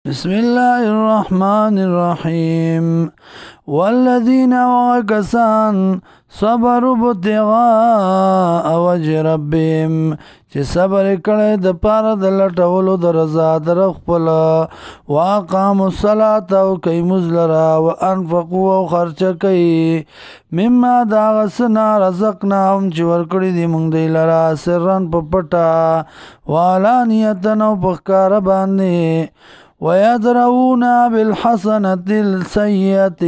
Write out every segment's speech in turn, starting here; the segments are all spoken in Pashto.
بسم الله الرحمن الرحیم والذین وکسان صبروا ابتغاء وجه ربهم چې صبر کړي د پاره د لټولو د رضا در خپل واقاموا الصلاة او کوي مزلرا وانفقوا او خرچ کوي مما دا غسنا رزقناهم چې ورکړي دي مونږ دی لرا سرن په پټا وعلانیتن او په ښکار باندې ويدرؤون بالحسنة السيئة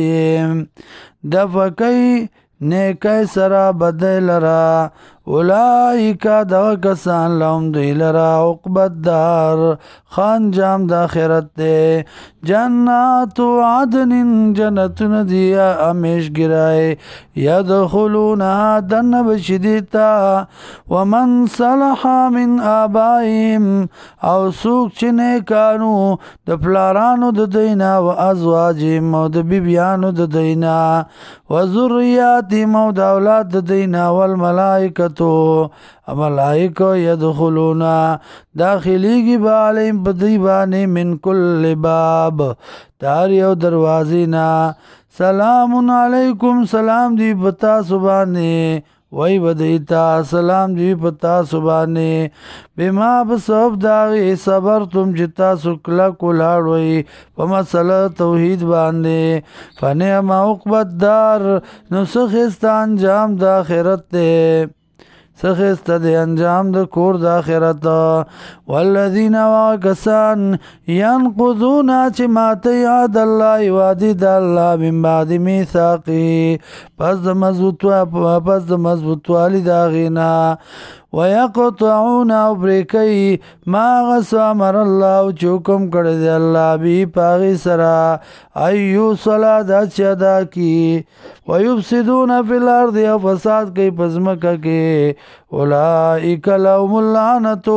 دفقي نیکی سرا بدل را اولئیکا دغ کسان لهم دیل را عقبت دار خان جام دا خیرت دے جنات عدن جنتن دیا امیش گرائے یدخلونها دن بشدیتا ومن صلح من آبائیم او سوک چنے کانو د پلارانو د دینا و ازواجیم او د بیبیانو د دینا و ذریاتیم او د اولاد د دینا والملائکتو ملائکو یدخلونا داخلی کی بالیم بدیبانی من کل باب داری او دروازینا سلام علیکم سلام دی پتا سبانی وی بدیتا سلام دی پتا سبانی بما بسب داغی صبر تم جتا سکلا کلاڑوئی ومسل توحید باندے فنعم عقبت دار نسخستان جام دا خیرت دے سخست دے انجام د کور د آخرت والذین واکسان ینقضون چې ماته یاد الله وعده د الله من بعد میثاقی پس د مضبوطوالی د غینا ويقطعون او بریکی ما غس امر الله چې حکم کړی دی الله بی پاغي سرا ایو صلات ادا کی ويفسدون فی الارض او فساد کوي پزمکه کې اولئک لهم اللعنت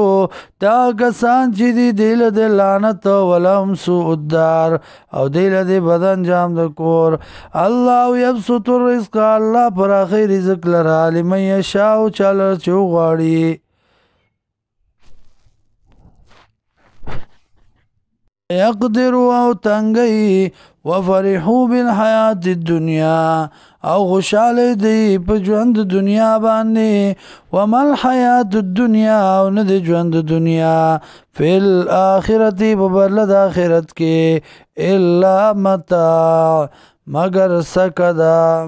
دا کسان چې دی دل د لعنت ولهم سوء الدار او دل د بدن جام د کور الله یبسط الرزق الله پر اخر رزق لرا لمن یشاء چل چوغاړي یقدر او تنگئی وفرحو بالحیات الدنیا او خوشحالی دی پا جوند دنیا باندی ومال حیات الدنیا او ند جوند دنیا فی الاخرتی ببرلد آخرت کے الا متاع مگر سکدا